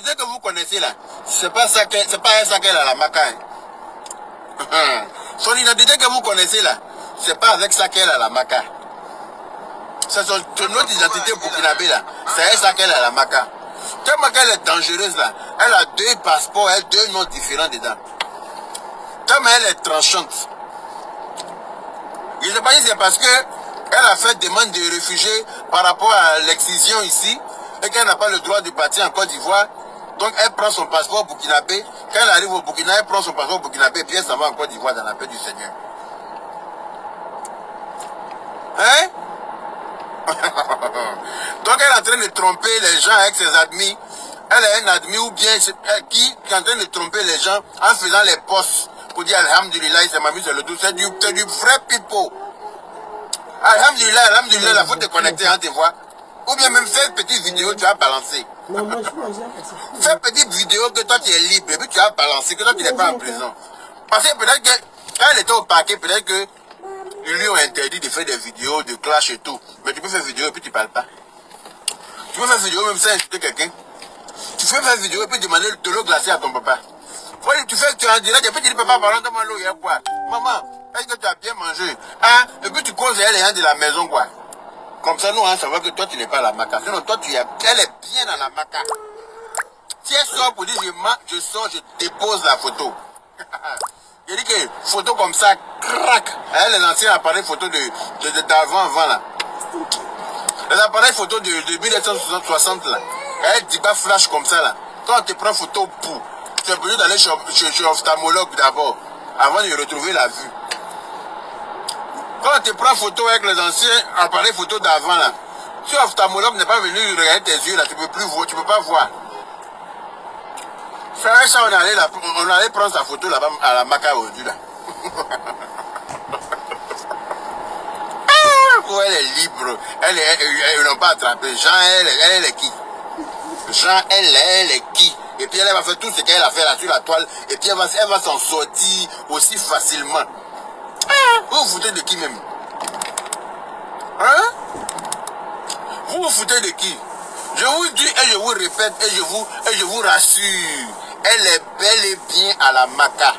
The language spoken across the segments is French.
l'identité que vous connaissez là, c'est pas ça qu'elle a la maca. Hein. Son identité que vous connaissez là, c'est pas avec ça qu'elle a la maca. C'est son autre identité burkinabé là, c'est avec ça qu'elle a la maca. Tellement qu'elle est dangereuse là, elle a 2 passeports, elle a 2 noms différents dedans. Tellement elle est tranchante. Je ne sais pas si c'est parce que elle a fait demande de réfugiés par rapport à l'excision ici et qu'elle n'a pas le droit de partir en Côte d'Ivoire. Donc elle prend son passeport burkinabé. Quand elle arrive au Burkina, elle prend son passeport burkinabé et puis elle s'en va en Côte d'Ivoire dans la paix du Seigneur. Hein? Donc elle est en train de tromper les gens avec ses admis. Elle est un admis ou bien qui est en train de tromper les gens en faisant les posts pour dire Alhamdulillah, c'est ma mise sur le dos. C'est du vrai pipeau. Alhamdulillah, Alhamdulillah, la faut te connecter, hein, tu vois. Ou bien même faire une petite vidéo, tu vas balancer. Non, moi je mange là. Fais une petite vidéo que toi tu es libre, et puis tu vas balancer, que toi tu n'es pas en prison. Parce que peut-être que quand elle était au parquet, peut-être que ils lui ont interdit de faire des vidéos de clash et tout. Mais tu peux faire vidéo et puis tu parles pas. Tu peux faire vidéo même sans insulter quelqu'un. Tu peux faire vidéo et puis demander de l'eau glacée à ton papa. Tu fais, tu es en direct et puis tu dis papa, par exemple, l'eau, il y a quoi? Maman, est-ce que tu as bien mangé? Hein? Et puis tu causes les gens de la maison, quoi. Comme ça, nous, on savoir que toi, tu n'es pas à la maca. Sinon, toi, elle est bien dans la maca. Si elle sort pour dire je sors, je dépose la photo. Je dis que photo comme ça, crac. Elle, les anciens appareils photo d'avant là. Les appareils photo de 1960 là. Elle dit pas flash comme ça là. Quand on te prend photo pour, tu es obligé d'aller chez ophtalmologue d'abord, avant de retrouver la vue. Quand on te prend photo avec les anciens appareils photo d'avant là, si l'ophtalmologue n'est pas venu regarder tes yeux là, tu peux plus voir, tu peux pas voir. C'est vrai ça, on allait prendre sa photo là-bas à la maca aujourd'hui là. Elle est libre, ils n'ont pas attrapé. Jean, elle est qui? Jean, elle est qui? Et puis elle va faire tout ce qu'elle a fait là sur la toile. Et puis elle va s'en sortir aussi facilement. Vous vous foutez de qui même? Hein? Vous vous foutez de qui? Je vous dis et je vous répète et je vous rassure. Elle est bel et bien à la maca.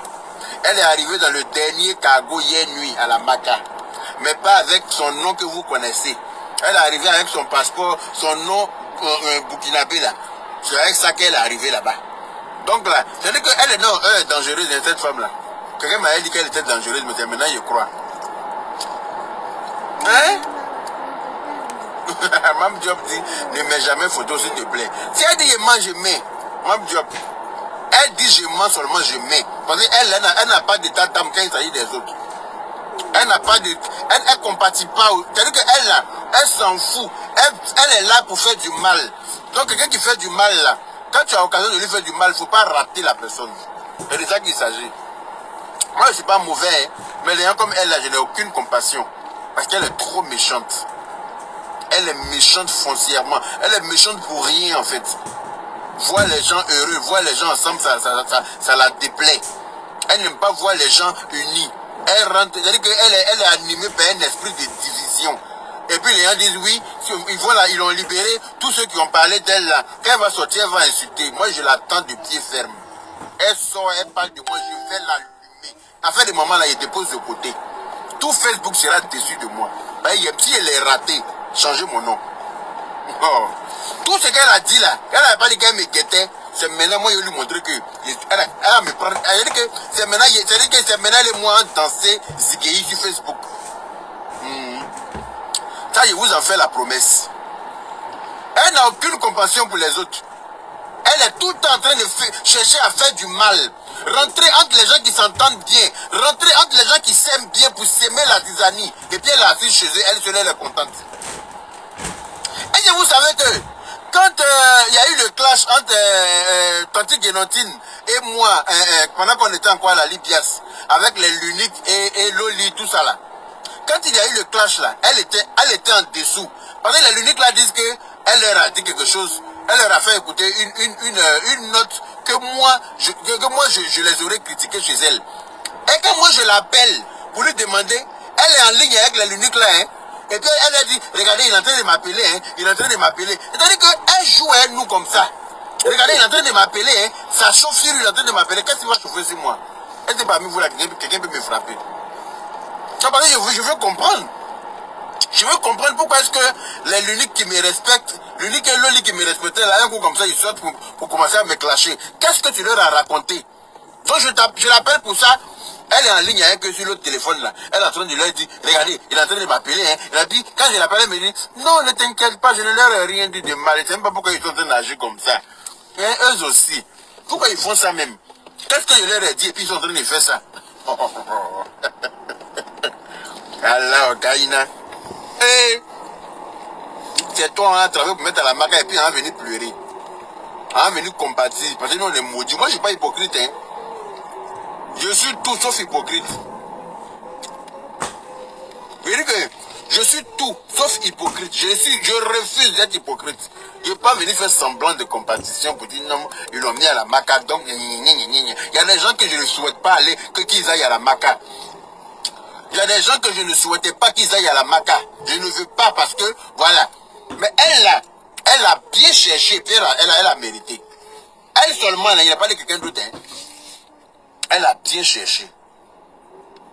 Elle est arrivée dans le dernier cargo hier nuit à la maca. Mais pas avec son nom que vous connaissez. Elle est arrivée avec son passeport, son nom burkinabé là. C'est avec ça qu'elle est arrivée là-bas. Donc là, c'est-à-dire qu'elle est dangereuse, cette femme-là. Quelqu'un m'a dit qu'elle était dangereuse, mais maintenant je crois. Hein? Mme Diop dit, ne mets jamais photo s'il te plaît. Si elle dit je mens, je mets. Mme Diop, elle dit je mens seulement, je mets. Parce qu'elle n'a pas d'état d'âme quand il s'agit des autres. Elle n'a pas de... Elle ne compatit pas. C'est-à-dire qu'elle là, elle s'en fout. Elle est là pour faire du mal. Donc quelqu'un qui fait du mal là, quand tu as l'occasion de lui faire du mal, il ne faut pas rater la personne. C'est de ça qu'il s'agit. Moi je ne suis pas mauvais, hein, mais les gens comme elle là, je n'ai aucune compassion. Parce qu'elle est trop méchante. Elle est méchante foncièrement. Elle est méchante pour rien en fait. Voir les gens heureux, voir les gens ensemble, ça la déplaît. Elle n'aime pas voir les gens unis. Elle rentre, c'est-à-dire qu'elle est animée par un esprit de division. Et puis les gens disent oui, voilà, ils ont libéré tous ceux qui ont parlé d'elle là. Quand elle va sortir, elle va insulter. Moi je l'attends de pied ferme. Elle sort, elle parle de moi, je vais l'allumer. À fin de moment là, il dépose de côté. Tout Facebook sera déçu de moi. Si elle est ratée, changez mon nom. Oh. Tout ce qu'elle a dit là, elle n'avait pas dit qu'elle me guettait. C'est maintenant, moi, je lui montrer que. Elle me prend. Elle dit que c'est maintenant, les mois danser Zigei sur Facebook. Ça, je vous en fais la promesse. Elle n'a aucune compassion pour les autres. Elle est tout le temps en train de chercher à faire du mal. Rentrer entre les gens qui s'entendent bien. Rentrer entre les gens qui s'aiment bien pour s'aimer la tisanie. Et puis elle est assise chez eux, elle est contente. Et vous savez que quand il y a eu le clash entre Tanti Guénantine et moi, pendant qu'on était encore à la Libias, avec les Luniques et Loli, tout ça là. Quand il y a eu le clash là, elle était en dessous. Parce que les Luniques là disent qu'elle leur a dit quelque chose. Elle leur a fait écouter une note que moi, je les aurais critiquées chez elle. Et quand moi je l'appelle pour lui demander, elle est en ligne avec les Luniques là, hein. Et puis elle a dit, regardez, il est en train de m'appeler, hein, il est en train de m'appeler. C'est-à-dire qu'elle joue à nous comme ça. Regardez, il est en train de m'appeler. Hein. Ça chauffe sur lui, il est en train de m'appeler. Qu'est-ce qui va chauffer sur moi? Est-ce que parmi vous, là, quelqu'un peut me frapper? Ça, parce que je veux comprendre. Je veux comprendre pourquoi est-ce que l'unique qui me respecte, l'unique et l'unique qui me respectait, là, un coup comme ça, ils sortent pour commencer à me clasher. Qu'est-ce que tu leur as raconté? Donc je l'appelle pour ça. Elle est en ligne avec eux sur l'autre téléphone là. Elle est en train de leur dire, regardez, il est en train de m'appeler. Hein. Elle a dit, quand je l'appelle, elle me dit, non, ne t'inquiète pas, je ne leur ai rien dit de mal. Je ne sais même pas pourquoi ils sont en train d'agir comme ça. Et eux aussi. Pourquoi ils font ça même? Qu'est-ce que je leur ai dit et puis ils sont en train de faire ça? Allah, Kaina. Et c'est toi, on a travaillé pour mettre à la maca et puis on a venu pleurer. On a venu compatir. Parce que nous, on est maudits. Moi, je ne suis pas hypocrite. Hein. Je suis tout sauf hypocrite. Je dis que je suis tout sauf hypocrite. Je refuse d'être hypocrite. Je ne vais pas venir faire semblant de compétition pour dire non, ils l'ont mis à la maca. Donc, il y a des gens que je ne souhaite pas aller, qu'ils aillent à la maca. Il y a des gens que je ne souhaitais pas qu'ils aillent à la maca. Je ne veux pas parce que, voilà. Mais elle a bien cherché, puis elle a mérité. Elle seulement, il n'y a pas de quelqu'un d'autre. Hein. Elle a bien cherché.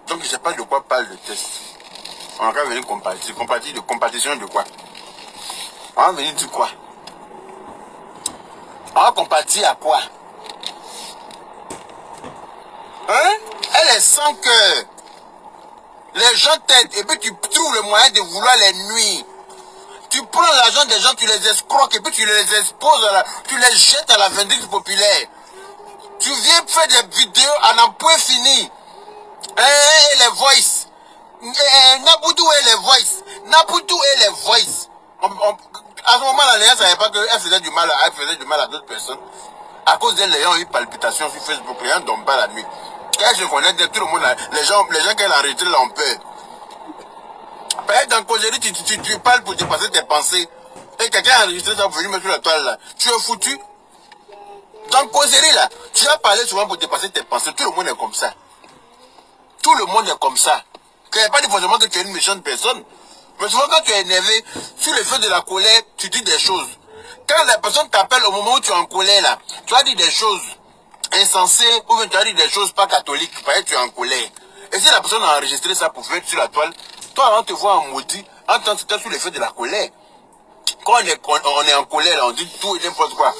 Donc, je ne sais pas de quoi parle le test. On va venir compatir. Compétition de quoi? On va venir dire quoi? On va compatir à quoi? Hein? Elle est sans cœur. Les gens t'aident et puis tu trouves le moyen de vouloir les nuire. Tu prends l'argent des gens, tu les escroques et puis tu les exposes, tu les jettes à la vindicte populaire. Tu viens faire des vidéos à n'en point fini. Et les voices. Naboudou et les voices. Naboudou et les voices. À ce moment-là, les gens ne savaient pas qu'elle faisait du mal à d'autres personnes. À cause d'elle, les gens ont eu palpitations sur Facebook. Les gens ne dorment pas la nuit. Quand je connais tout le monde, les gens qu'elle a arrêtés là ont peur. Peut-être dans causerie, tu parles pour dépasser tes pensées. Et quelqu'un a enregistré ça pour venir mettre sur la toile là. Tu es foutu. Dans causerie là, tu as parlé souvent pour dépasser tes pensées. Tout le monde est comme ça. Tout le monde est comme ça. Il n'y a pas dit forcément que tu es une méchante personne. Mais souvent quand tu es énervé, sur le feu de la colère, tu dis des choses. Quand la personne t'appelle au moment où tu es en colère là, tu as dit des choses insensées ou bien tu as dit des choses pas catholiques, parce que tu es en colère. Et si la personne a enregistré ça pour faire sur la toile, toi on te voit en maudit, en tant que tu es sous le feu de la colère. Quand on est en colère là, on dit tout et n'importe quoi.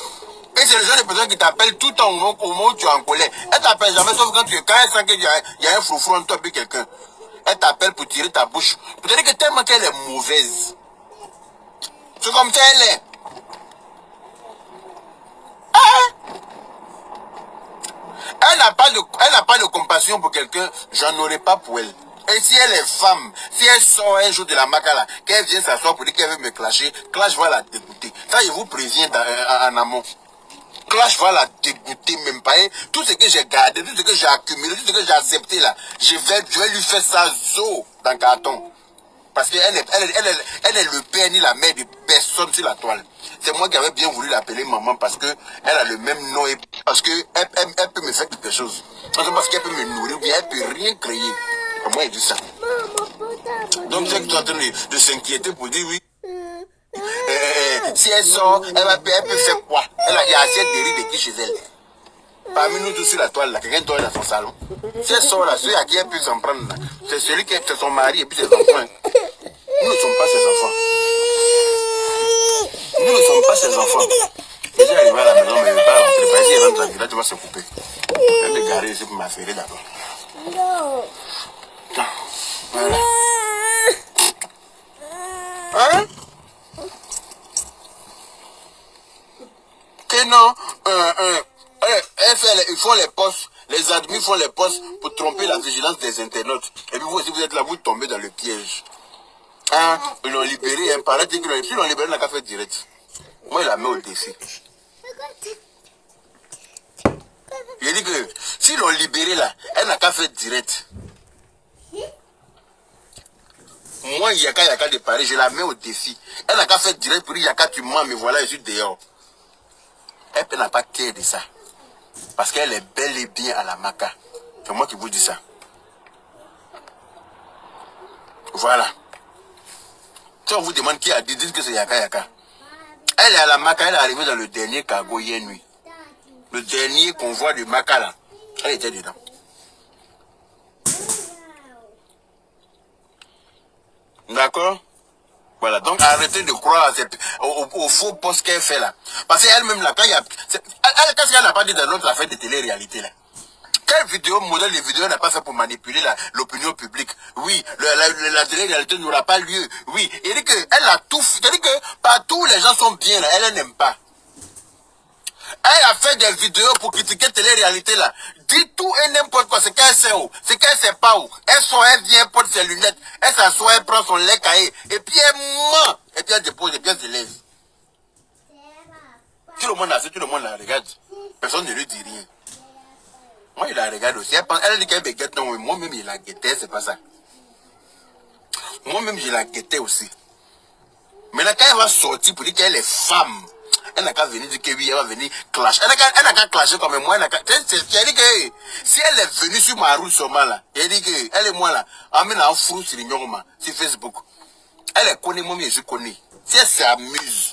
Et c'est le genre de personne qui t'appelle tout le temps au moment où tu es en colère. Elle t'appelle jamais, sauf quand elle sent qu'il y a un froufrou en toi et quelqu'un. Elle t'appelle pour tirer ta bouche. Pour te dire que tellement qu'elle est mauvaise. C'est comme ça elle est. Hein? Elle n'a pas de compassion pour quelqu'un, j'en aurais pas pour elle. Et si elle est femme, si elle sort un jour de la maca là, qu'elle vient s'asseoir pour dire qu'elle veut me clasher, Clash va la dégoûter. Ça, je vous préviens en amont. Clash va la dégoûter même pas. Tout ce que j'ai gardé, tout ce que j'ai accumulé, tout ce que j'ai accepté là, je vais lui faire ça zo dans le carton. Parce qu'elle est le père ni la mère de personne sur la toile. C'est moi qui avais bien voulu l'appeler maman parce qu'elle a le même nom et parce qu'elle peut me faire quelque chose. Parce qu'elle peut me nourrir ou bien elle peut rien créer. Moi, il dit ça. Donc, c'est que tu es en train de s'inquiéter pour dire oui. Si elle sort, elle peut faire quoi? Il y a assez de riz de qui chez elle. Parmi nous tous sur la toile, là, quelqu'un dort dans son salon. Si elle sort là, celui à qui elle peut s'en prendre, c'est celui qui est son mari et puis ses enfants. Nous ne sommes pas ses enfants. Nous ne sommes pas ses enfants. Je suis arrivé à la maison, mais je ne vais pas rentrer. Parce qu'il rentre là, tu vas se couper. Je vais me garer ici pour m'affairer d'abord. Non. Voilà. Hein? Que non, ils font les postes, les admis font les postes pour tromper la vigilance des internautes. Et puis vous aussi, vous êtes là, vous tombez dans le piège. Hein? Ils l'ont libéré, hein, paraît qu'ils l'ont libéré, il n'a qu'à faire direct. Moi, il la met au défi. Il dit que s'ils l'ont libéré là, elle n'a qu'à faire direct. Moi, Yaka de Paris, je la mets au défi. Elle n'a qu'à faire direct pour dire Yaka, tu mens, mais voilà, je suis dehors. Elle n'a pas cœur de ça. Parce qu'elle est bel et bien à la maca. C'est moi qui vous dis ça. Voilà. Si on vous demande qui a dit, dites que c'est Yaka. Elle est à la Maca, elle est arrivée dans le dernier cargo hier nuit. Le dernier convoi du Maca là. Elle était dedans. D'accord? Voilà, donc arrêtez de croire au faux poste qu'elle fait là. Parce qu'elle-même là, quand il y a... Qu'est-ce qu'elle n'a pas dit dans notre affaire de télé-réalité là? Quelle vidéo, modèle de vidéo n'a pas fait pour manipuler l'opinion publique? Oui, la télé-réalité n'aura pas lieu. Oui, il dit qu'elle a tout... C'est-à-dire que partout les gens sont bien là, elle n'aime pas. Elle a fait des vidéos pour critiquer télé-réalité là. Dit tout et n'importe quoi. C'est qu'elle sait où. C'est qu'elle sait pas où. Elle vient, elle porte ses lunettes. Elle s'assoit, elle prend son lait caillé. Et puis elle ment. Et puis elle dépose, et puis elle se lève. Tout le monde la regarde. Personne ne lui dit rien. Moi, il la regarde aussi. Elle dit qu'elle me guette. Non, moi-même, il la guettait. C'est pas ça. Moi-même, je la guettais aussi. Maintenant, quand elle va sortir pour dire qu'elle est femme, elle n'a qu'à venir dire que oui, elle va venir clasher. Elle n'a qu'à clasher comme moi. Elle dit que si elle est venue sur ma route seulement là, elle dit que elle et moi là, amène un flou sur Facebook. Elle est connue, moi je suis connu. Si elle s'amuse,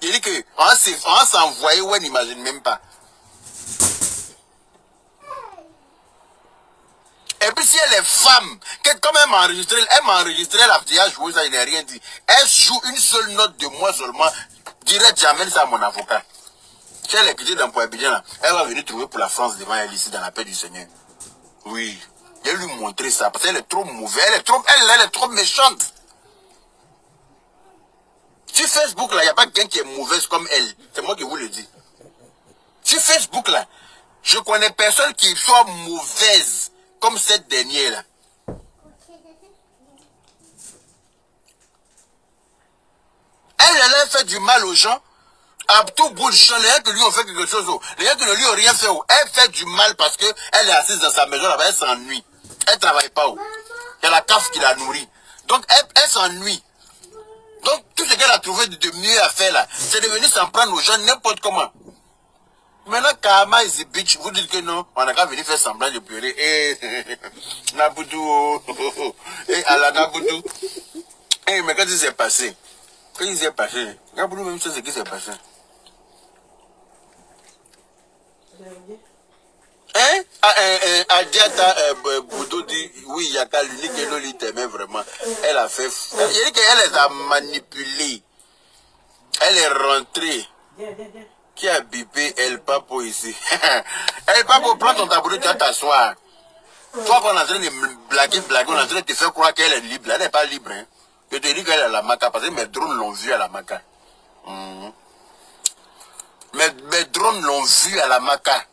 il dit que on s'envoie où elle n'imagine même pas. Et puis si elle est femme, comme elle m'a enregistré la petite joueuse, il n'a rien dit. Elle joue une seule note de moi seulement. Direct, j'amène ça à mon avocat. Si elle est quittée dans Poibidien là, elle va venir trouver pour la France devant elle ici dans la paix du Seigneur. Oui. Je vais lui montrer ça parce qu'elle est trop mauvaise, elle est trop méchante. Sur Facebook là, il n'y a pas quelqu'un qui est mauvaise comme elle. C'est moi qui vous le dis. Sur Facebook là, je connais personne qui soit mauvaise comme cette dernière là. Elle a fait du mal aux gens. À tout bout de champ, les gens qui lui ont fait quelque chose, les gens qui ne lui ont rien fait, elle fait du mal parce qu'elle est assise dans sa maison là-bas, elle s'ennuie. Elle ne travaille pas. Il y a la CAF qui la nourrit. Donc elle s'ennuie. Donc tout ce qu'elle a trouvé de mieux à faire là, c'est de venir s'en prendre aux gens n'importe comment. Maintenant, Kama is a bitch, vous dites que non, on n'a qu'à venir faire semblant de pleurer. Eh, Naboudou, eh, Allah Naboudou. Eh, mais qu'est-ce qui s'est passé? Qu'est-ce qui s'est passé? Naboudou, même chose, ce qui s'est passé. Hein? Adiata Boudou dit, oui, il y a qu'à l'unique et l'olive, mais vraiment, elle a fait... Il dit qu'elle les a manipulés. Elle est rentrée. Qui a bipé El Papo ici? El Papo, prends ton tabouret, tu vas t'asseoir. Toi, qu'on est en train de blaguer, on est en train de te faire croire qu'elle est libre. Elle n'est pas libre. Hein. Je te dis qu'elle est à la Maca, parce que mes drones l'ont vue à la Maca. Mes drones l'ont vue à la Maca.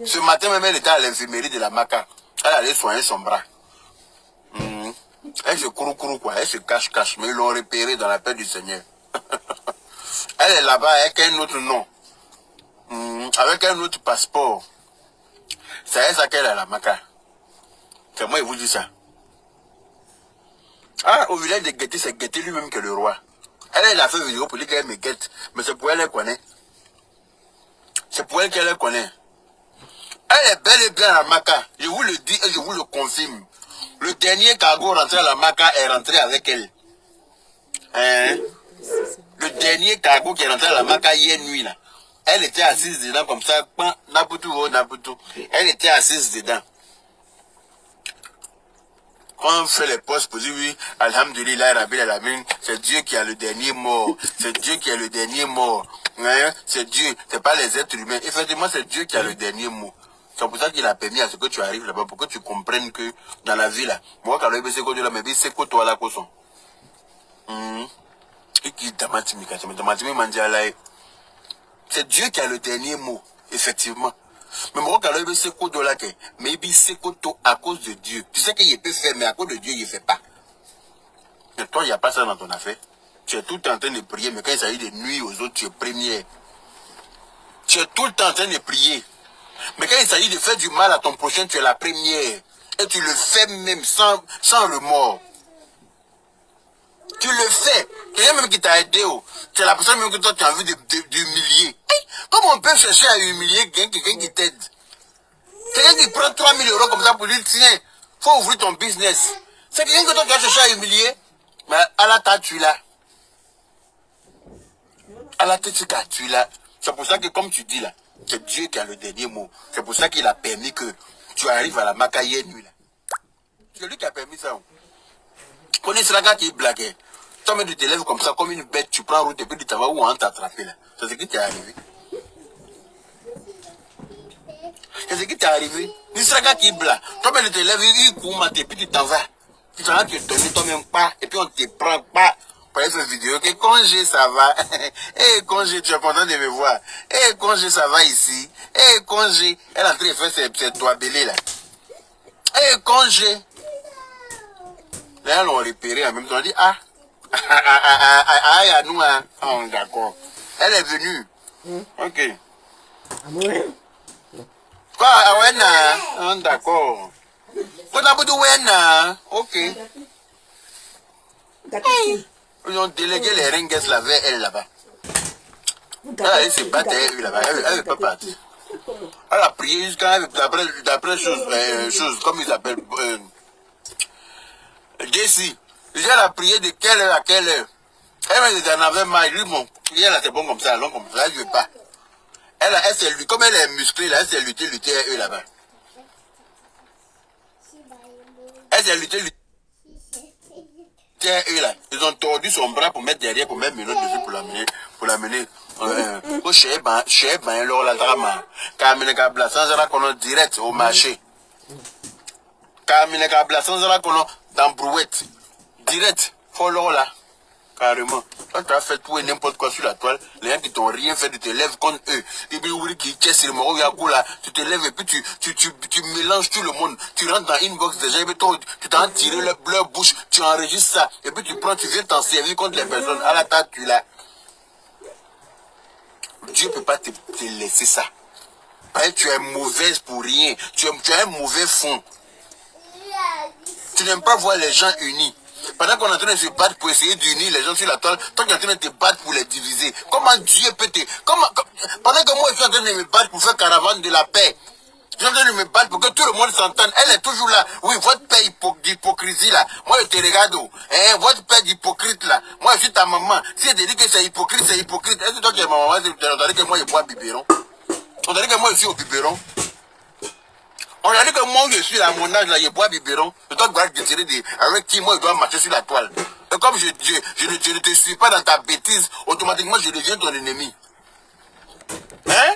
Ce matin même, elle était à l'infirmerie de la Maca. Elle allait soigner son bras. Elle se court, quoi. Elle se cache. Mais ils l'ont repéré dans la paix du Seigneur. Elle est là-bas avec un autre nom. Avec un autre passeport. C'est ça qu'elle a à la Maca. C'est moi qui vous dis ça. Ah, au village de Guetté, c'est Guetté lui-même qui est le roi. Elle a fait une vidéo pour dire qu'elle me guette. Mais c'est pour elle qu'elle connaît. C'est pour elle qu'elle connaît. Elle est bel et bien à la Maca. Je vous le dis et je vous le confirme. Le dernier cargo rentré à la Maca est rentré avec elle. Hein? Le dernier cargo qui est rentré à la Maca hier nuit là. Elle était assise dedans comme ça. Nabutou. Elle était assise dedans. Quand on fait les postes pour dire oui, Alhamdulillah, Rabbil Alamin, c'est Dieu qui a le dernier mot. C'est Dieu qui a le dernier mot. Hein? C'est Dieu, c'est pas les êtres humains. Effectivement, c'est Dieu qui a le dernier mot. C'est pour ça qu'il a permis à ce que tu arrives là-bas, pour que tu comprennes que dans la vie là, moi quand je suis là, mais c'est quoi toi là, quoi son? C'est Dieu qui a le dernier mot, effectivement. Mais moi, quand je sais quoi là, mais c'est quoi à cause de Dieu. Tu sais qu'il peut faire, mais à cause de Dieu, il ne fait pas. Et toi, il n'y a pas ça dans ton affaire. Tu es tout le temps en train de prier, mais quand il s'agit de nuire aux autres, tu es première. Tu es tout le temps en train de prier. Mais quand il s'agit de faire du mal à ton prochain, tu es la première. Et tu le fais même sans remords. Tu le fais. Quelqu'un même qui t'a aidé, c'est la personne même que toi tu as envie d'humilier. Comment on peut chercher à humilier quelqu'un qui t'aide? Quelqu'un qui prend 3 000 € comme ça pour dire, tiens, faut ouvrir ton business. C'est quelqu'un que toi tu as cherché à humilier. Mais Allah t'a tué là. À la tête, tu là. C'est pour ça que, comme tu dis là, c'est Dieu qui a le dernier mot. C'est pour ça qu'il a permis que tu arrives à la Macaïenne nuit là. C'est lui qui a permis ça. Connais ce gars qui est blagué. Toi, mais tu te lèves comme ça, comme une bête, tu prends route et puis tu t'en vas où on t'attraper là. C'est ce qui t'est arrivé. C'est ce qui t'est arrivé. Il sera gars qui est blanc. Toi, mais tu te lèves, il court, et puis tu t'en vas. Tu t'en vas, tu te donnes toi-même pas, et puis on te prend pas. Pour cette vidéo, que congé ça va. Eh, congé, tu es content de me voir. Eh, congé, ça va ici. Eh, congé. Elle est en train de faire ses doigts belés là. Eh, congé. Là, elles l'ont repéré en même temps. On dit, ah, à nous, hein. Oh, d'accord. Elle est venue. Ok. Quoi, ah ouais, non. D'accord. Quoi, t'as dit, ouais, non. Ok. Ils ont délégué les ringues là vers elle là-bas. Elle se battait elle là-bas. Elle n'est pas partie. Elle a prié jusqu'à d'après chose, comme ils appellent. Jessie. Elle a prié de quelle heure à quelle heure. Elle en avait marre. Lui, bon, prière là, c'est bon comme ça, long comme ça. Elle ne veut pas. Elle s'est luttée, comme elle est musclée là, elle s'est luttée eux là-bas. Elle s'est luttée eux là. Ils ont tordu son bras pour mettre derrière, pour mettre Mélode dessus pour l'amener. Au chez ben là, la drama. Kamine Kabla, sans la qu'on direct au marché. Kamine Kabla, sans la qu'on dans brouette. Direct, follow là. Carrément. Quand tu as fait tout et n'importe quoi sur la toile, les gens qui t'ont rien fait, tu te lèves contre eux. Et puis, tu te lèves et puis tu mélanges tout le monde. Tu rentres dans inbox déjà, et puis tu t'en tiré leur bouche, tu enregistres ça. Et puis tu prends, tu viens t'en servir contre les personnes. À la tête, tu l'as. Dieu ne peut pas te laisser ça. Parce que tu es mauvaise pour rien. Tu as un mauvais fond. Tu n'aimes pas voir les gens unis. Pendant qu'on est en train de se battre pour essayer d'unir les gens sur la toile, toi tu es en train de te battre pour les diviser. Comment Dieu peut te... Pendant que moi je suis en train de me battre pour faire caravane de la paix, je suis en train de me battre pour que tout le monde s'entende. Elle est toujours là. Oui, votre paix d'hypocrisie là. Moi je te regarde. Hein, votre paix d'hypocrite là. Moi je suis ta maman. Si elle te dit que c'est hypocrite, c'est hypocrite. Est-ce que toi qui es ma maman, on dirait que moi je bois biberon? On dirait que moi je suis au biberon. On a dit que moi je suis à mon âge là, je bois biberon. Je dois retirer avec qui moi je dois marcher sur la toile. Et comme je ne te suis pas dans ta bêtise, automatiquement je deviens ton ennemi. Hein?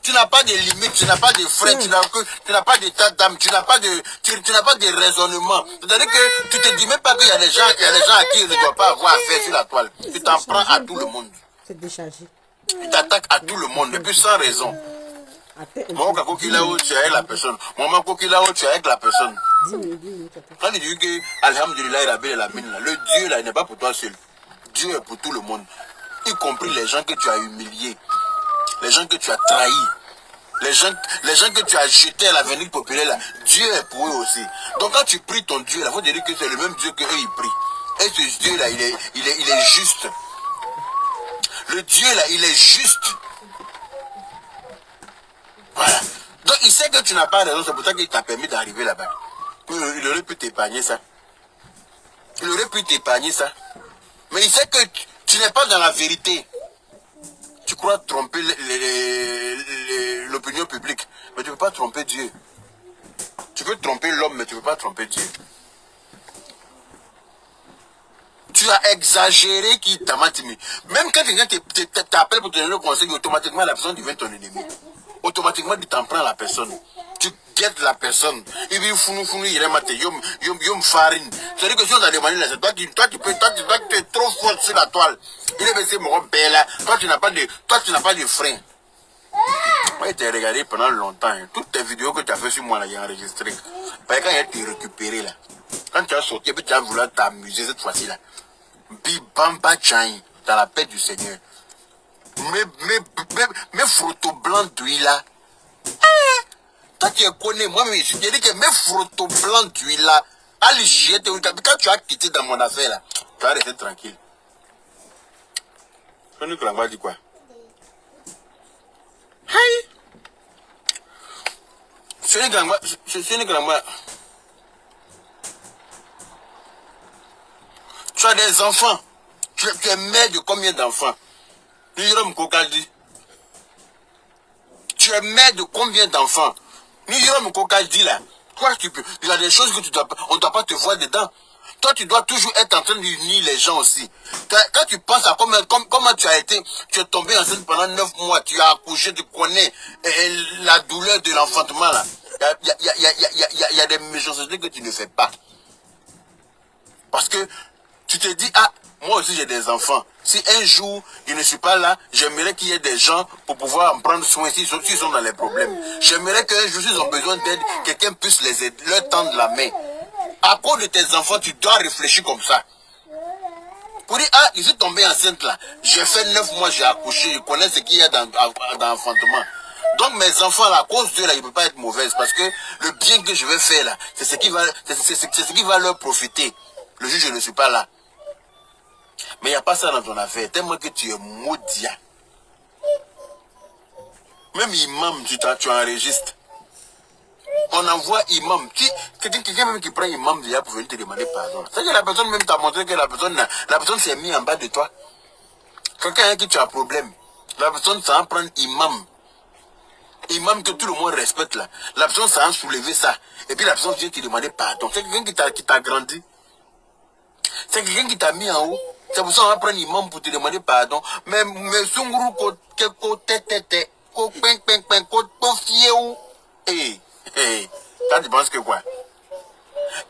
Tu n'as pas de limites, tu n'as pas de frais, tu n'as pas d'état d'âme, tu n'as pas de raisonnement. C'est-à-dire que tu te dis même pas qu'il y a des gens à qui je ne dois pas avoir affaire sur la toile. Tu t'en prends à tout le monde. C'est déchargé. Tu t'attaques à tout le monde, et puis sans raison. Moi, quand tu es là où tu es avec la personne. Moi, quand tu es là où tu es avec la personne. Quand tu dis que, alhamdulillah, le Dieu là, il n'est pas pour toi seul. Dieu est pour tout le monde. Y compris les gens que tu as humiliés. Les gens que tu as trahis. Les gens que tu as jetés à l'avenir populaire là. Dieu est pour eux aussi. Donc quand tu pries ton Dieu là, il faut dire que c'est le même Dieu qu'eux ils prient. Et ce Dieu là, il est juste. Le Dieu là, il est juste. Voilà. Donc il sait que tu n'as pas raison, c'est pour ça qu'il t'a permis d'arriver là-bas. Il aurait pu t'épargner ça. Il aurait pu t'épargner ça. Mais il sait que tu n'es pas dans la vérité. Tu crois tromper l'opinion publique, mais tu ne peux pas tromper Dieu. Tu peux tromper l'homme, mais tu ne peux pas tromper Dieu. Tu as exagéré qui t'a menti. Même quand quelqu'un t'appelle pour te donner le conseil, automatiquement la personne devient ton ennemi. Automatiquement tu t'en prends la personne. Tu guettes la personne. Et puis il remate, yom farine. C'est-à-dire que si on t'a demandé là, toi tu es trop fort sur la toile. Il est baissé mon père là. Toi tu n'as pas de frein. Moi, je t'ai regardé pendant longtemps. Hein. Toutes tes vidéos que tu as fait sur moi, là, j'ai enregistré. Parce que quand il t'ai récupéré, là, quand tu as sorti, puis tu as voulu t'amuser cette fois-ci, là, bibamba tchaï, dans la paix du Seigneur. Mes photos blancs d'huile, là, toi tu es connu, moi, mais je te dis que mes photos blancs d'huile, là, allez chier, quand tu as quitté dans mon affaire, là, tu vas rester tranquille. Je ne crois pas dire quoi. Hey! Ce n'est que moi. Tu as des enfants. Tu es mère de combien d'enfants? Tu es mère de combien d'enfants? Là. Toi, tu peux. Il y a des choses que on ne doit pas te voir dedans. Toi, tu dois toujours être en train d'unir les gens aussi. Quand tu penses à comment tu as été, tu es tombé enceinte pendant 9 mois, tu as accouché, tu connais la douleur de l'enfantement là. Il y a des méchancetés que tu ne fais pas. Parce que tu te dis, ah, moi aussi j'ai des enfants. Si un jour je ne suis pas là, j'aimerais qu'il y ait des gens pour pouvoir en prendre soin s'ils sont dans les problèmes. J'aimerais qu'un jour s'ils ont besoin d'aide, quelqu'un puisse les aider, leur tendre la main. À cause de tes enfants, tu dois réfléchir comme ça. Pour dire, ah, je suis tombé enceinte là. J'ai fait 9 mois, j'ai accouché, je connais ce qu'il y a dans l'enfantement. Donc mes enfants là, à cause d'eux là, ils ne peuvent pas être mauvaises parce que le bien que je vais faire là, c'est ce qui va leur profiter. Le jour où je ne suis pas là. Mais il n'y a pas ça dans ton affaire. Tellement que tu es maudit. Même imam, tu enregistres. On envoie imam. Quelqu'un même qui prend imam déjà pour venir te demander pardon. C'est que la personne même t'a montré que la personne s'est mise en bas de toi. Quelqu'un avec qui tu as un problème. La personne s'en prendre imam. Imam que tout le monde respecte là. La personne s'en soulever ça. Et puis la personne vient te demander pardon. C'est quelqu'un qui t'a grandi. C'est quelqu'un qui t'a mis en haut. C'est pour ça qu'on va prendre imam pour te demander pardon. Mais sunguru ko tete ko pen ko fieu. Quand tu penses que quoi?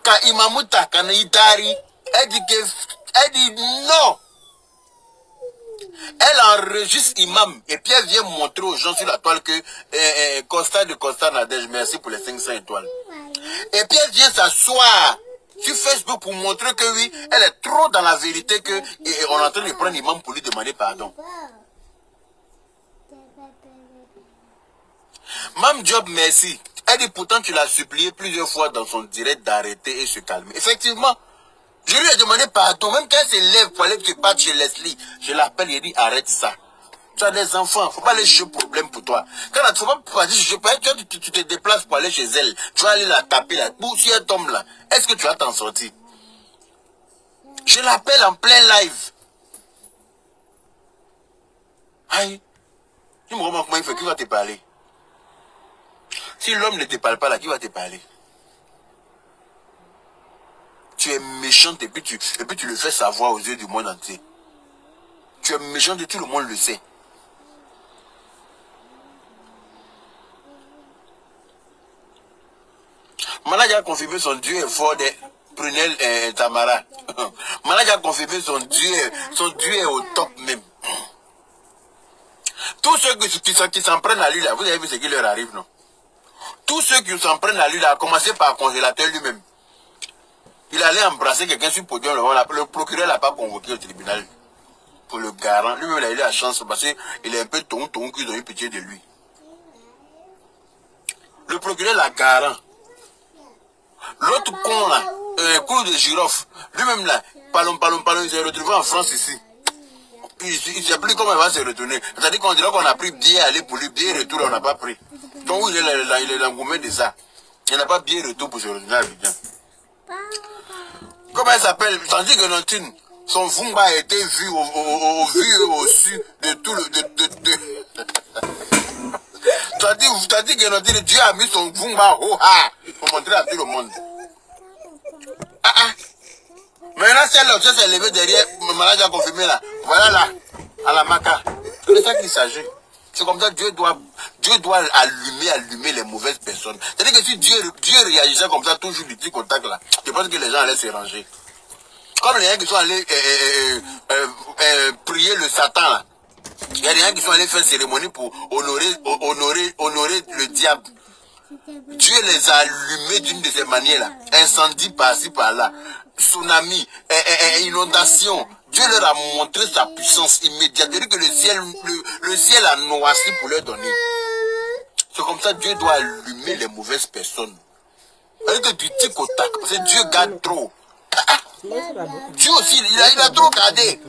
Quand imamuta quand idari, elle dit non. Elle enregistre imam et puis elle vient montrer aux gens sur la toile que Costa Nadège, merci pour les 500 étoiles. Et puis elle vient s'asseoir sur Facebook pour montrer que oui, elle est trop dans la vérité que on est en train de prendre imam pour lui demander pardon. Mam Job, merci. Elle dit pourtant tu l'as supplié plusieurs fois dans son direct d'arrêter et se calmer. Effectivement, je lui ai demandé pardon. Même quand elle se lève pour aller te battre chez Leslie, je l'appelle et dit arrête ça. Tu as des enfants, faut pas aller chercher problème pour toi. Quand il faut pas dire, tu te déplaces pour aller chez elle, tu vas aller la taper là. Si elle tombe là, est-ce que tu vas t'en sortir? Je l'appelle en plein live. Aïe. Tu me remarques comment il fait, qui va te parler? Si l'homme ne te parle pas là, qui va te parler? Tu es méchante et puis tu le fais savoir aux yeux du monde entier. Tu es méchante et tout le monde le sait. Malade a confirmé son Dieu est fort de Prunel et Tamara. Malade a confirmé son Dieu est au top même. Tous ceux qui s'en prennent à lui là, vous avez vu ce qui leur arrive, non? Tous ceux qui s'en prennent à lui là, à commencer par le congélateur lui-même. Il allait embrasser quelqu'un sur le podium, le procureur l'a pas convoqué au tribunal. Pour le garant, lui-même il a eu la chance parce qu'il est un peu ton qu'ils ont eu pitié de lui. Le procureur l'a garant. L'autre con là, coup de girofle, lui-même là, palom, il s'est retrouvé en France ici. Il ne sait plus comment il va se retourner. C'est-à-dire qu'on dirait qu'on a pris billet aller pour lui, billet retour, on n'a pas pris. Donc il est l'engouement de ça. Il n'a pas billet retour pour se retourner à Abidjan. Comment elle s'appelle? Tandis que Nontine, son Vumba a été vu au su de tout le... Tandis que Nontine, Dieu a mis son Vumba pour montrer à tout le monde. Maintenant, celle-là, s'est levée derrière, le malade a confirmé là. Voilà là, à la maca. C'est de ça qu'il s'agit. C'est comme ça que Dieu doit allumer les mauvaises personnes. C'est-à-dire que si Dieu réagissait comme ça, toujours du petit contact là, je pense que les gens allaient se ranger. Comme les gens qui sont allés prier le Satan là. Il y a des gens qui sont allés faire cérémonie pour honorer le diable. Dieu les a allumés d'une de ces manières là. Incendie par-ci par-là. Tsunami, inondation. Dieu leur a montré sa puissance immédiate. C'est-à-dire que le ciel a noirci pour leur donner. C'est comme ça que Dieu doit allumer les mauvaises personnes. C'est-à-dire que du tic au tac, parce que Dieu garde trop. Dieu aussi, il a trop gardé.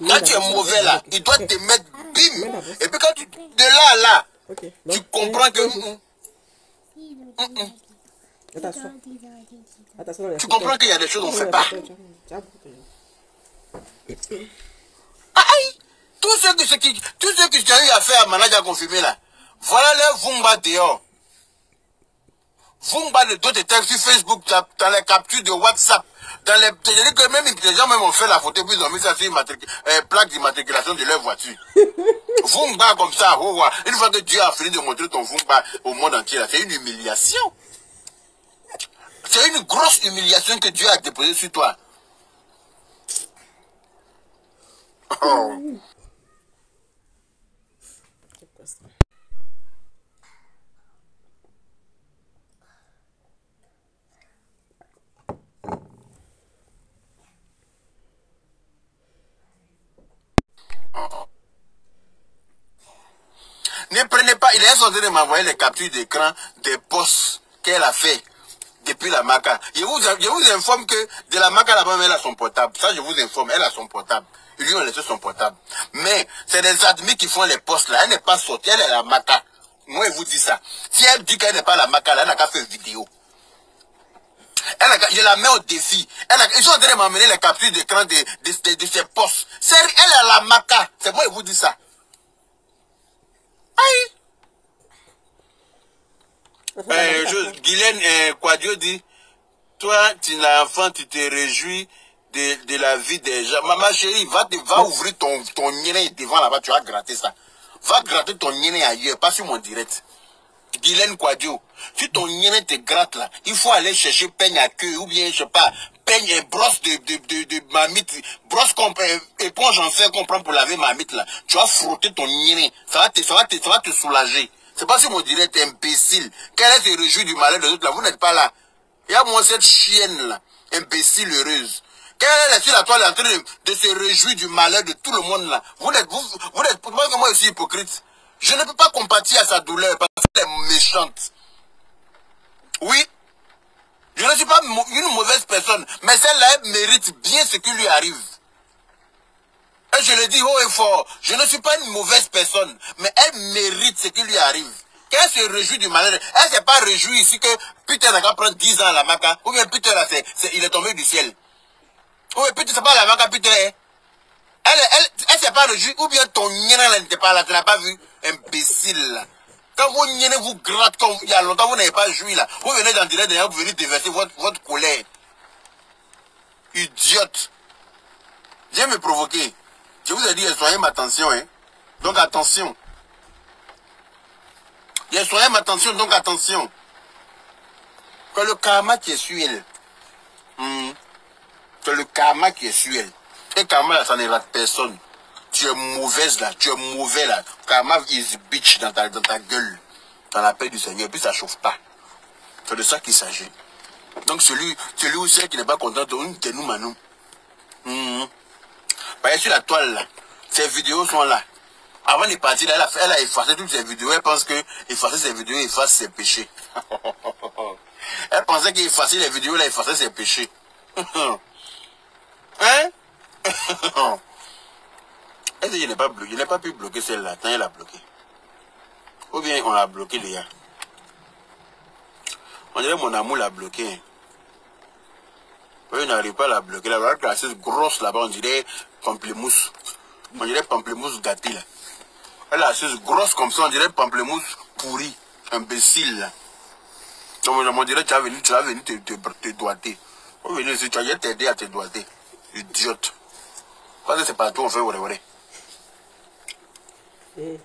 Quand tu es mauvais là, il doit te mettre bim. Et puis quand de là à là, tu comprends que... Tu comprends qu'il y a des choses qu'on ne fait pas. Aïe! Tous ceux qui ont eu affaire à Manadja a confirmé là. Voilà les Vumba dehors. Vumba de d'autres textes sur Facebook, dans les captures de WhatsApp. Je dis que même les gens même ont fait la photo, puis ils ont mis ça sur une plaque d'immatriculation de leur voiture. Vumba comme ça, une fois que Dieu a fini de montrer ton Vumba au monde entier, c'est une humiliation. C'est une grosse humiliation que Dieu a déposée sur toi. Oh. Ne prenez pas, il est censé m'envoyer les captures d'écran des posts qu'elle a fait depuis la Maca. Je vous informe que de la Maca là-bas, elle a son portable. Ça, je vous informe, elle a son portable. Ils lui ont laissé son portable. Mais c'est des admis qui font les posts là. Elle n'est pas sortie, elle est la Maca. Moi, je vous dis ça. Si elle dit qu'elle n'est pas la Maca là, elle n'a qu'à faire une vidéo. Je la mets au défi. Ils sont en train de m'amener les captures d'écran de ses posts. Elle est la Maca. C'est moi, je vous dis ça. Guylaine Quadio dit, toi, tu es enfant, tu te réjouis de la vie des gens. Maman chérie, va ouvrir ton nez devant là-bas, tu vas gratter ça. Va gratter ton nez ailleurs, pas sur mon direct. Guylaine Quadio, si ton nez te gratte là, il faut aller chercher peigne à queue, ou bien, je sais pas, peigne et brosse de mamite, brosse éponge en fer qu'on prend pour laver mamite là. Tu vas frotter ton nez, ça va te soulager. C'est pas si mon direct imbécile. Qu'elle se réjouit du malheur des autres là, vous n'êtes pas là. Il y a moi cette chienne là, imbécile heureuse. Qu'elle est sur la toile en train de se réjouir du malheur de tout le monde là. Vous n'êtes moi aussi hypocrite. Je ne peux pas compatir à sa douleur parce qu'elle est méchante. Oui. Je ne suis pas une mauvaise personne, mais celle-là, elle mérite bien ce qui lui arrive. Et je le dis haut et fort, je ne suis pas une mauvaise personne, mais elle mérite ce qui lui arrive. Qu'elle se réjouit du malheur, elle ne s'est pas réjouie ici que putain n'a qu'à prendre 10 ans à la Maca, ou bien putain là, il est tombé du ciel. Ou bien putain c'est pas la Maca, putain. Elle s'est pas réjouie, ou bien ton nien là n'était pas là, tu n'as pas vu, imbécile là. Quand vos niens vous grattent, comme il y a longtemps vous n'avez pas joui là, vous venez dans le direct d'ailleurs, vous venez déverser votre colère. Idiote. Viens me provoquer. Je vous ai dit, soyez ma attention, hein. Donc attention. Soyez ma attention, donc attention. Que le karma qui est sur elle. Que le karma qui est sur elle. Et karma là, ça ne rate personne. Tu es mauvaise là, tu es mauvais là. Karma is bitch dans ta gueule. Dans la paix du Seigneur. Et puis ça chauffe pas. C'est de ça qu'il s'agit. Donc celui ou celle qui n'est pas content de nous, Manou. Sur la toile là, ces vidéos sont là. Avant de partir, elle a effacé toutes ses vidéos. Elle pense que effacer ses vidéos efface ses péchés. Elle pensait qu'effacer les vidéos, elle a effacé ses péchés. Hein? Elle dit, je n'ai pas pu bloquer celle-là. Tant elle a bloqué. Ou bien on l'a bloqué, les gars. On dirait mon amour l'a bloqué. Oui, on n'arrive pas à la bloquer. La vraie assise grosse là-bas, on dirait pamplemousse. On dirait pamplemousse gâté là. Elle est assise grosse comme ça, on dirait pamplemousse pourri. Imbécile là. Donc on dirait que tu vas venir te doigter. On va venir ici, tu vas t'aider à te doigter. Idiote. Parce que c'est partout, on fait ouais. Elle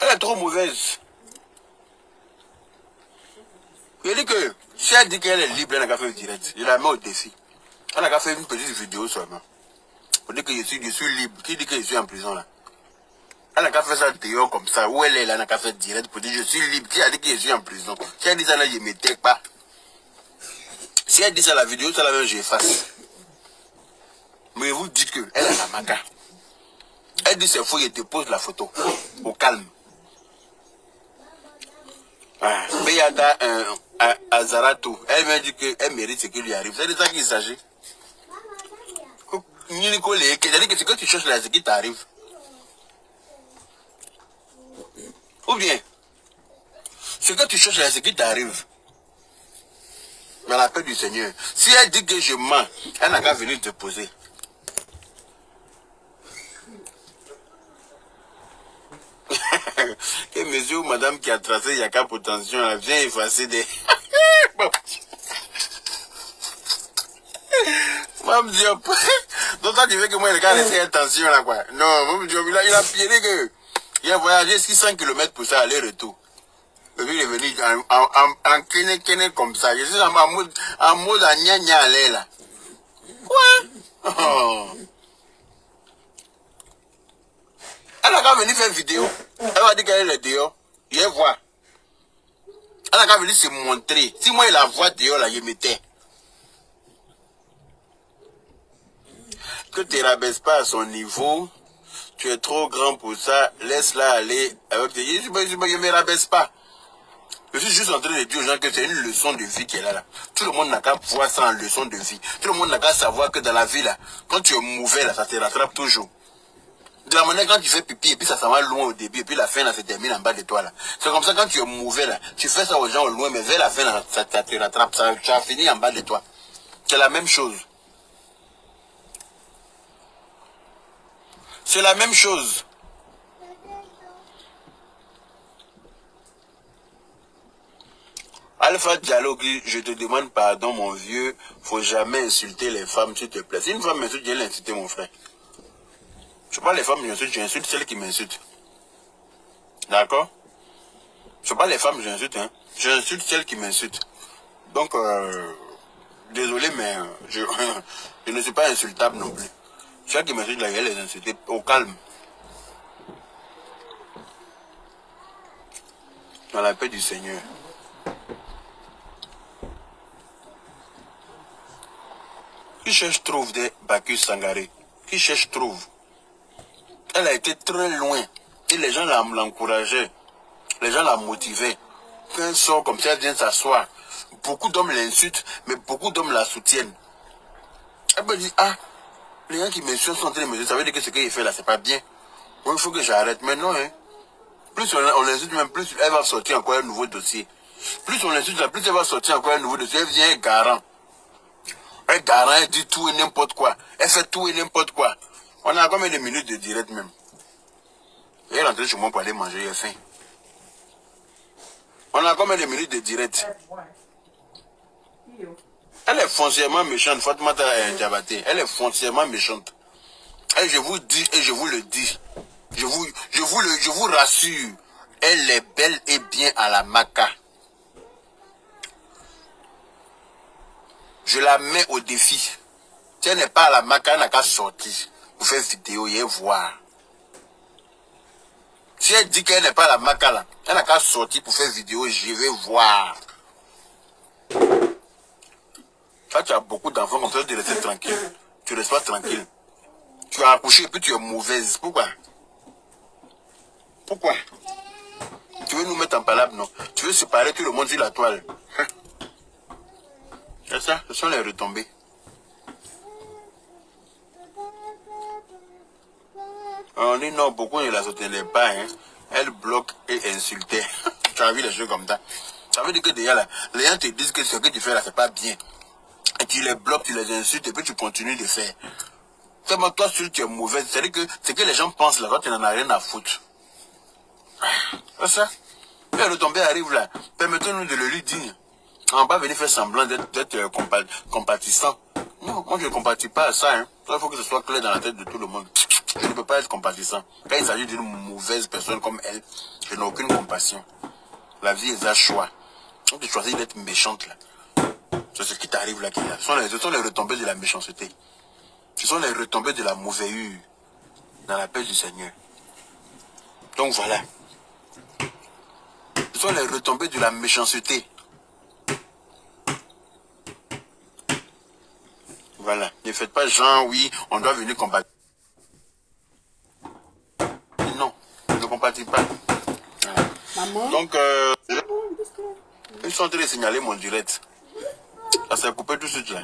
est trop mauvaise. Je dis que si elle dit qu'elle est libre, elle n'a qu'à faire direct. Je la mets au défi. Elle n'a qu'à faire une petite vidéo seulement. On dit que je suis libre. Qui dit que je suis en prison là? Elle n'a qu'à faire ça dehors comme ça. Où elle est là, elle n'a qu'à faire direct pour dire je suis libre. Qui a dit que je suis en prison? Si elle dit ça là, je ne me tais pas. Si elle dit ça la vidéo, ça la même, j'efface. Mais vous dites qu'elle est la Maca. Elle dit c'est faux, je te pose la photo. Au calme. Beyada Azarato, elle m'a dit qu'elle mérite ce qui lui arrive. C'est de ça qu'il s'agit. C'est-à-dire que ce que tu cherches là, c'est ce qui t'arrive. Ou bien, ce que tu cherches là, c'est ce qui t'arrive. Dans la paix du Seigneur. Si elle dit que je mens, elle n'a qu'à venir te poser. que monsieur ou madame qui a tracé Yaka Potentiel, là, vient effacer des... Mme Diop. Donc toi tu veux que moi le gars laisse attention là quoi. Non, Mme Diop, il a piédé que... Il a voyagé 600 km pour ça, aller-retour. Et puis il est venu en kene comme ça. Je suis en mode à gna aller là. Quoi? Oh. Elle a qu'à venir faire une vidéo. Elle va dire qu'elle est dehors. Je vais voir. Elle a qu'à venir se montrer. Si moi il la voit dehors là, je m'étais. Que tu ne rabaisses pas à son niveau. Tu es trop grand pour ça. Laisse-la aller. Avec tes... Je ne me rabaisse pas. Je suis juste en train de dire aux gens que c'est une leçon de vie qu'elle a là. Tout le monde n'a qu'à voir ça en leçon de vie. Tout le monde n'a qu'à savoir que dans la vie là, quand tu es mauvais là, ça te rattrape toujours. De la manière quand tu fais pipi et puis ça s'en va loin au début et puis la fin là se termine en bas de toi là. C'est comme ça quand tu es mauvais là, tu fais ça aux gens au loin mais vers la fin là, ça te rattrape, ça a fini en bas de toi. C'est la même chose. C'est la même chose. Alpha Dialogue, je te demande pardon mon vieux, faut jamais insulter les femmes s'il te plaît. Si une femme m'insulte, je vais l'insulter mon frère. Je ne sais pas les femmes j'insulte celles qui m'insultent. D'accord? Je ne sais pas les femmes j'insulte, hein. J'insulte celles qui m'insultent. Donc, désolé, mais je ne suis pas insultable non plus. Celles qui m'insultent, là, je vais les insulter au calme. Dans la paix du Seigneur. Qui cherche trouve des Bacchus Sangaré. Qui cherche trouve. Elle a été très loin. Et les gens l'encourageaient. Les gens la motivaient. Quand elle sort comme ça, elle vient s'asseoir. Beaucoup d'hommes l'insultent, mais beaucoup d'hommes la soutiennent. Elle me dit, ah, les gens qui m'insultent sont en train de me dire, ça veut dire que ce qu'il fait là, c'est pas bien. Bon, il faut que j'arrête. Mais non, hein. Plus on l'insulte, même plus elle va sortir encore un nouveau dossier. Plus on l'insulte, plus elle va sortir encore un nouveau dossier. Elle vient garant. Elle garant, elle dit tout et n'importe quoi. Elle fait tout et n'importe quoi. On a combien de minutes de direct même? Elle est rentrée chez moi pour aller manger, elle a faim. On a combien de minutes de direct? Elle est foncièrement méchante, Fatoumata Diabaté. Elle est foncièrement méchante. Et je vous dis, et je vous le dis, je vous rassure, elle est belle et bien à la maca. Je la mets au défi. Si elle n'est pas à la maca, elle n'a qu'à sortir pour faire vidéo et voir. Si elle dit qu'elle n'est pas à la maca là, elle n'a qu'à sortir pour faire vidéo, je vais voir. Quand tu as beaucoup d'enfants, on te dit de rester tranquille. Tu ne restes pas tranquille. Tu as accouché et puis tu es mauvaise. Pourquoi? Pourquoi? Tu veux nous mettre en palabre, non? Tu veux séparer tout le monde sur la toile. C'est ça, ce sont les retombées. On dit non, beaucoup ne la soutenaient pas. Hein. Elle bloque et insultait. Tu as vu les choses comme ça. Ça veut dire que déjà là, les gens te disent que ce que tu fais là, c'est pas bien. Et tu les bloques, tu les insultes et puis tu continues de faire. Tellement toi, si tu es mauvaise, c'est-à-dire que ce que les gens pensent là, toi, tu n'en as rien à foutre. C'est ça. Puis le retombée arrive là. Permettons-nous de le lui dire. On va pas venir faire semblant d'être compatissant. Non, moi je ne compatis pas à ça. Hein. Il faut que ce soit clair dans la tête de tout le monde. Je ne peux pas être compatissant. Quand il s'agit d'une mauvaise personne comme elle, je n'ai aucune compassion. La vie est un choix. Donc tu choisis d'être méchante là. C'est ce qui t'arrive là. Ce sont les retombées de la méchanceté. Ce sont les retombées de la mauvaise dans la paix du Seigneur. Donc voilà. Ce sont les retombées de la méchanceté. Voilà. Ne faites pas genre, oui, on doit venir combattre. Non, ne compatis pas. Voilà. Maman. Donc, ils sont en train de signaler mon direct. Ça s'est coupé tout de suite là.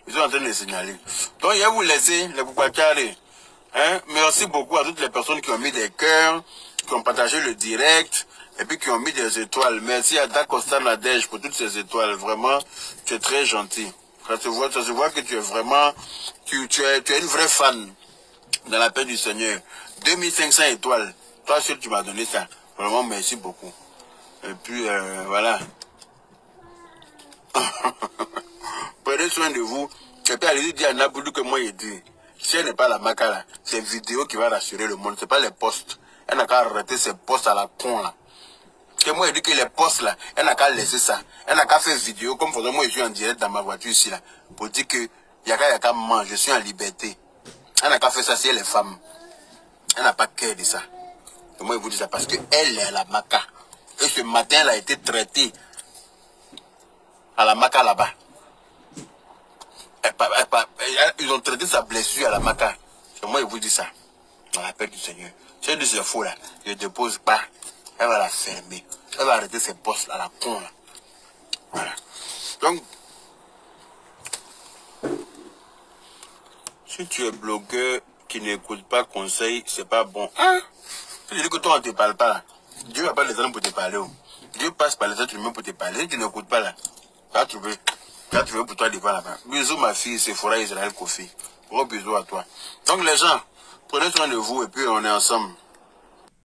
Ils sont en train de signaler. Donc, je vais vous laisser les Boukakari. Hein? Merci beaucoup à toutes les personnes qui ont mis des cœurs, qui ont partagé le direct, et puis qui ont mis des étoiles. Merci à Dacosta Nadège pour toutes ces étoiles. Vraiment, tu es très gentil. Ça se voit que tu es vraiment, tu es une vraie fan dans la paix du Seigneur. 2500 étoiles. Toi seul, tu m'as donné ça. Vraiment, merci beaucoup. Et puis, voilà. Prenez soin de vous. Et puis, allez dire à Naboudou que moi, il dit. Si elle n'est pas la maca là, c'est vidéo qui va rassurer le monde. C'est pas les posts. Elle n'a qu'à arrêter ses posts à la con là. Que moi, il dit que les posts là, elle n'a qu'à laisser ça. Elle n'a qu'à faire vidéo. Comme faisant moi, je suis en direct dans ma voiture ici là. Pour dire que Yaka mange, je suis en liberté. Elle n'a qu'à faire ça si elle est femme. Elle n'a pas cœur de ça. Et moi, je vous dis ça parce qu'elle est à la maca. Et ce matin, elle a été traitée à la maca là-bas. Ils ont traité sa blessure à la maca. Et moi, je vous dis ça. Dans la paix du Seigneur. Si elle dit c'est faux là, je ne dépose pas. Elle va la fermer. Elle va arrêter ses postes à la con là. Voilà. Donc, si tu es blogueur qui n'écoute pas conseil, c'est pas bon. Hein? Je dis que toi, on ne te parle pas là. Dieu n'a pas les hommes pour te parler. Oh. Dieu passe par les êtres humains pour te parler. Si tu n'écoutes pas là, tu vas trouver pour toi devant là-bas. Bisous ma fille, Sephora Israël Kofi. Gros bisous à toi. Donc les gens, prenez soin de vous et puis on est ensemble.